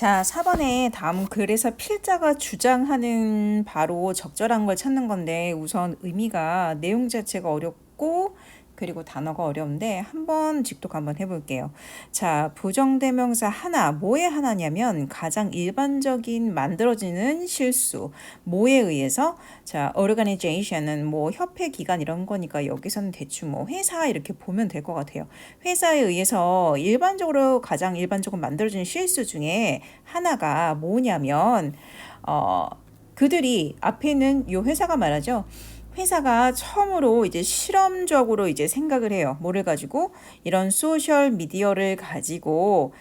자, 4번에 다음 글에서 필자가 주장하는 바로 적절한 걸 찾는 건데 우선 의미가 내용 자체가 어렵고 그리고 단어가 어려운데 한번 직독 한번 해볼게요. 자, 부정대명사 하나, 뭐의 하나냐면 가장 일반적인 만들어지는 실수, 뭐에 의해서 자, organization은 뭐 협회 기관 이런 거니까 여기서는 대충 뭐 회사 이렇게 보면 될 것 같아요. 회사에 의해서 가장 일반적으로 만들어지는 실수 중에 하나가 뭐냐면 어, 그들이 앞에 있는 요 회사가 말하죠. 회사가 처음으로 이제 실험적으로 이제 생각을 해요. 뭐를 가지고 이런 소셜 미디어를 가지고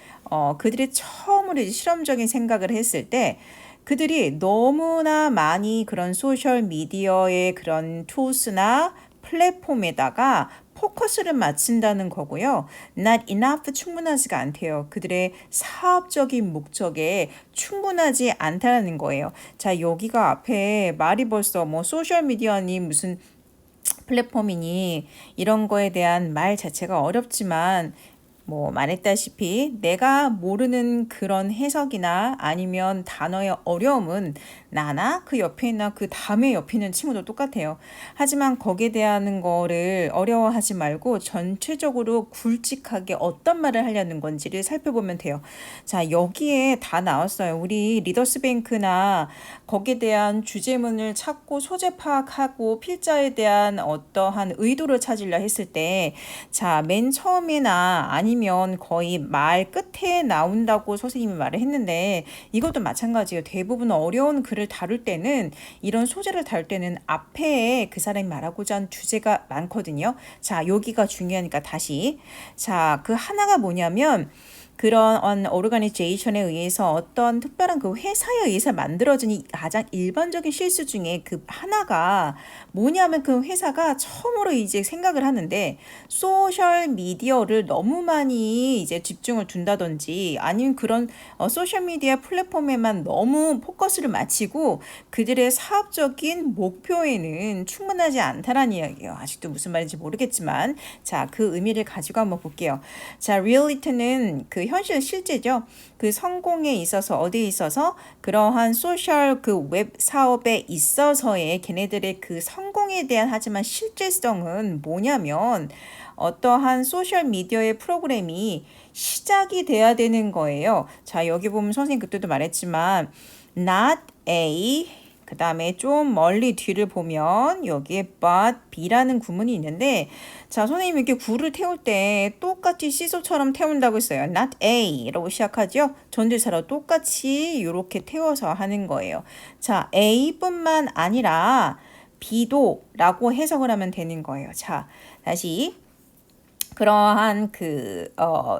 그들이 처음으로 이제 실험적인 생각을 했을 때 그들이 너무나 많이 그런 소셜 미디어의 그런 툴스나 플랫폼에다가 포커스를 맞춘다는 거고요. Not enough 충분하지가 않대요. 그들의 사업적인 목적에 충분하지 않다는 거예요. 자, 여기가 앞에 말이 벌써 뭐 소셜미디어니 무슨 플랫폼이니 이런 거에 대한 말 자체가 어렵지만 뭐 말했다시피 내가 모르는 그런 해석이나 아니면 단어의 어려움은 나나 그 옆에 있나 그 다음에 옆에 있는 친구도 똑같아요. 하지만 거기에 대한 거를 어려워하지 말고 전체적으로 굵직하게 어떤 말을 하려는 건지를 살펴보면 돼요. 자, 여기에 다 나왔어요. 우리 리더스뱅크나 거기에 대한 주제문을 찾고 소재 파악하고 필자에 대한 어떠한 의도를 찾으려 했을 때 자, 맨 처음이나 아니면 거의 말 끝에 나온다고 선생님이 말을 했는데 이것도 마찬가지예요. 대부분 어려운 글을 다룰 때는 이런 소재를 다룰 때는 앞에 그 사람이 말하고자 한 주제가 많거든요. 자, 여기가 중요하니까 다시 자, 그 하나가 뭐냐면 그런 오르가니제이션에 의해서 어떤 특별한 그 회사에 의해서 만들어진 이 가장 일반적인 실수 중에 그 하나가 뭐냐면 그 회사가 처음으로 이제 생각을 하는데 소셜 미디어를 너무 많이 이제 집중을 둔다든지 아니면 그런 소셜 미디어 플랫폼에만 너무 포커스를 맞추고 그들의 사업적인 목표에는 충분하지 않다라는 이야기예요. 아직도 무슨 말인지 모르겠지만 자, 그 의미를 가지고 한번 볼게요. 자, 리얼리티는 그 현실 실제죠. 그 성공에 있어서 어디에 있어서 그러한 소셜 그 웹 사업에 있어서의 걔네들의 그 성공에 대한 하지만 실질성은 뭐냐면 어떠한 소셜 미디어의 프로그램이 시작이 돼야 되는 거예요. 자, 여기 보면 선생님 그때도 말했지만 not A 그 다음에 좀 멀리 뒤를 보면 여기에 but B라는 구문이 있는데 자, 선생님이 이렇게 구를 태울 때 똑같이 시소처럼 태운다고 했어요. not A라고 시작하죠. 전치사로 똑같이 이렇게 태워서 하는 거예요. 자, A뿐만 아니라 B도 라고 해석을 하면 되는 거예요. 자, 다시 그러한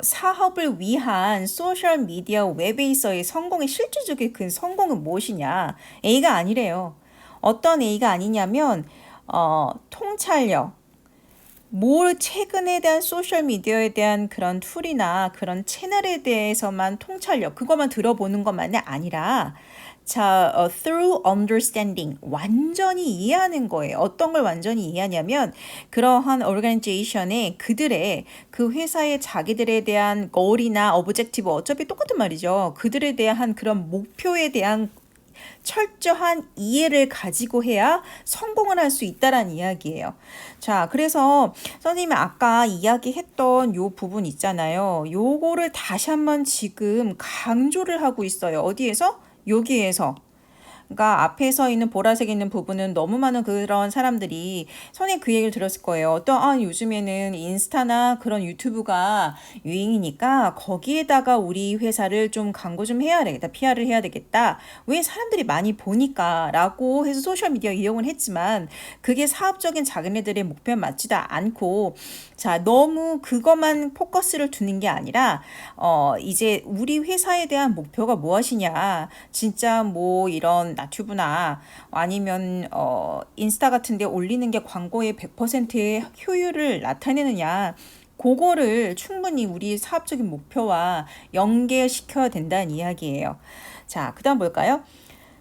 사업을 위한 소셜 미디어 웹에서의 성공의 실질적인 그 성공은 무엇이냐? A가 아니래요. 어떤 A가 아니냐면 통찰력, 최근에 대한 소셜 미디어에 대한 그런 툴이나 그런 채널에 대해서만 통찰력, 그것만 들어보는 것만이 아니라 자, through understanding, 완전히 이해하는 거예요. 어떤 걸 완전히 이해하냐면 그러한 organization의 그들의 그 회사의 자기들에 대한 goal이나 objective 어차피 똑같은 말이죠. 그들에 대한 그런 목표에 대한 철저한 이해를 가지고 해야 성공을 할 수 있다라는 이야기예요. 자, 그래서 선생님이 아까 이야기했던 요 부분 있잖아요. 요거를 다시 한번 지금 강조를 하고 있어요. 어디에서? 여기에서. 그러니까 앞에 서 있는 보라색 있는 부분은 너무 많은 그런 사람들이 선생님 그 얘기를 들었을 거예요. 요즘에는 인스타나 그런 유튜브가 유행이니까 거기에다가 우리 회사를 좀 광고 좀 해야 되겠다. PR을 해야 되겠다. 왜 사람들이 많이 보니까 라고 해서 소셜미디어 이용을 했지만 그게 사업적인 자기네들의 목표에 맞지도 않고 자, 너무 그것만 포커스를 두는 게 아니라 이제 우리 회사에 대한 목표가 무엇이냐. 진짜 뭐 이런 나튜브나 아니면 인스타 같은 데 올리는 게 광고의 100%의 효율을 나타내느냐. 그거를 충분히 우리 사업적인 목표와 연계시켜야 된다는 이야기예요. 자, 그 다음 볼까요?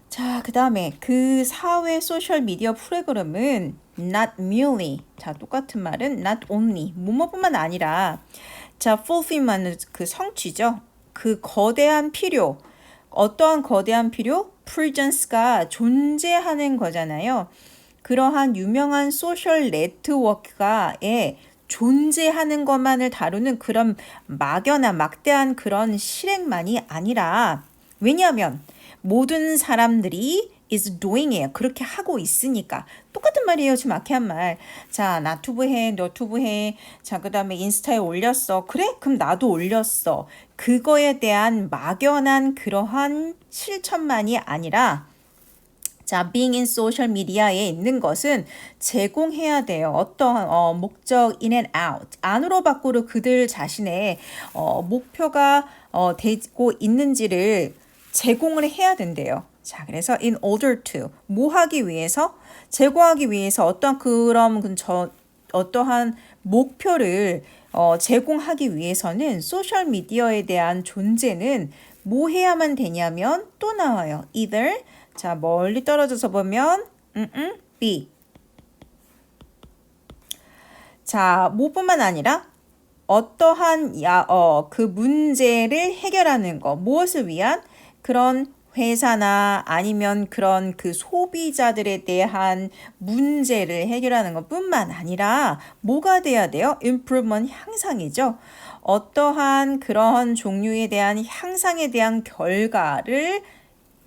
자, 그 다음에 그 사회 소셜 미디어 프로그램은 not merely, 자, 똑같은 말은 not only, 뭐뭐뿐만 아니라 자, fulfillment 그 성취죠. 그 거대한 필요, 어떠한 거대한 필요? presence가 존재하는 거잖아요. 그러한 유명한 소셜 네트워크가에 존재하는 것만을 다루는 그런 막연한 막대한 그런 실행만이 아니라 왜냐하면 모든 사람들이 is doing it. 그렇게 하고 있으니까. 똑같은 말이에요. 지금 아케한 말. 자, 나투브 해, 너투브 해. 자, 그 다음에 인스타에 올렸어. 그래? 그럼 나도 올렸어. 그거에 대한 막연한 그러한 실천만이 아니라 자, being in social media에 있는 것은 제공해야 돼요. 어떠한 목적 in and out, 안으로 밖으로 그들 자신의 목표가 되고 있는지를 제공을 해야 된대요. 자, 그래서 in order to 뭐 하기 위해서 제공하기 위해서 어떠한 목표를 제공하기 위해서는 소셜 미디어에 대한 존재는 뭐 해야만 되냐면 또 나와요. either 자, 멀리 떨어져서 보면 B. 자, 뭐뿐만 아니라 어떠한 그 문제를 해결하는 거, 무엇을 위한 그런 회사나 아니면 그런 그 소비자들에 대한 문제를 해결하는 것뿐만 아니라 뭐가 돼야 돼요? improvement 향상이죠. 어떠한 그런 종류에 대한 향상에 대한 결과를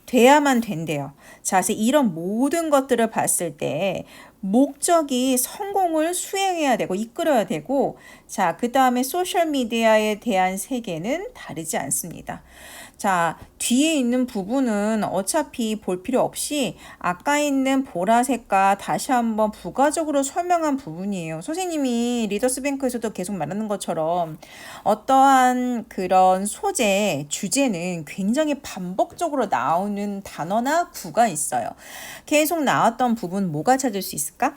돼야만 된대요. 자, 그래서 이런 모든 것들을 봤을 때 목적이 성공을 수행해야 되고 이끌어야 되고 자, 그 다음에 소셜미디어에 대한 세계는 다르지 않습니다. 자, 뒤에 있는 부분은 어차피 볼 필요 없이 아까 있는 보라색과 다시 한번 부가적으로 설명한 부분이에요. 선생님이 리더스뱅크에서도 계속 말하는 것처럼 어떠한 그런 소재, 주제는 굉장히 반복적으로 나오는 단어나 구가 있어요. 계속 나왔던 부분 뭐가 찾을 수 있을까?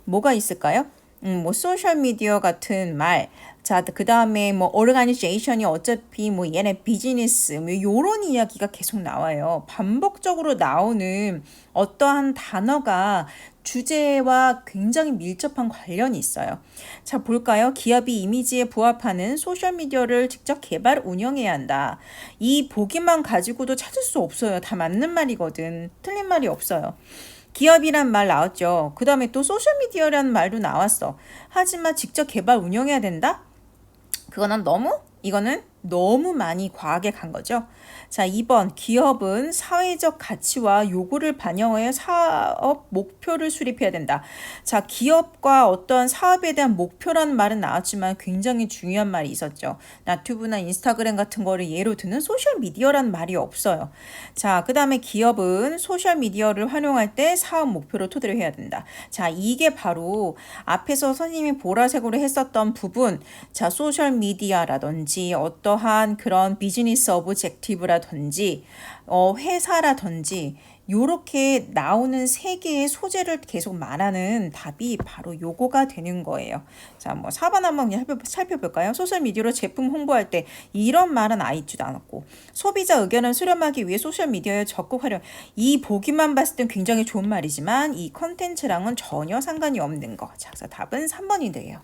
뭐가 있을까요? 뭐 소셜미디어 같은 말, 자, 그 다음에 뭐 오르가니제이션이 어차피 뭐 얘네 비즈니스 뭐 요런 이야기가 계속 나와요. 반복적으로 나오는 어떠한 단어가 주제와 굉장히 밀접한 관련이 있어요. 자, 볼까요? 기업이 이미지에 부합하는 소셜미디어를 직접 개발 운영해야 한다. 이 보기만 가지고도 찾을 수 없어요. 다 맞는 말이거든. 틀린 말이 없어요. 기업이란 말 나왔죠. 그 다음에 또 소셜미디어라는 말도 나왔어. 하지만 직접 개발 운영해야 된다? 이거는 너무 많이 과하게 간 거죠. 자, 2번 기업은 사회적 가치와 요구를 반영하여 사업 목표를 수립해야 된다. 자, 기업과 어떤 사업에 대한 목표라는 말은 나왔지만 굉장히 중요한 말이 있었죠. 나튜브나 인스타그램 같은 거를 예로 드는 소셜미디어라는 말이 없어요. 자, 그 다음에 기업은 소셜미디어를 활용할 때 사업 목표를 토대로 해야 된다. 자, 이게 바로 앞에서 선생님이 보라색으로 했었던 부분, 자, 소셜미디어라든지 어떠한 그런 비즈니스 오브젝티브라든지 회사라든지 요렇게 나오는 세 개의 소재를 계속 말하는 답이 바로 요거가 되는 거예요. 자, 뭐 4번 한번 살펴볼까요? 소셜미디어로 제품 홍보할 때 이런 말은 있지도 않았고 소비자 의견을 수렴하기 위해 소셜미디어에 적극 활용 이 보기만 봤을 땐 굉장히 좋은 말이지만 이 컨텐츠랑은 전혀 상관이 없는 거. 자, 그래서 답은 3번이 돼요.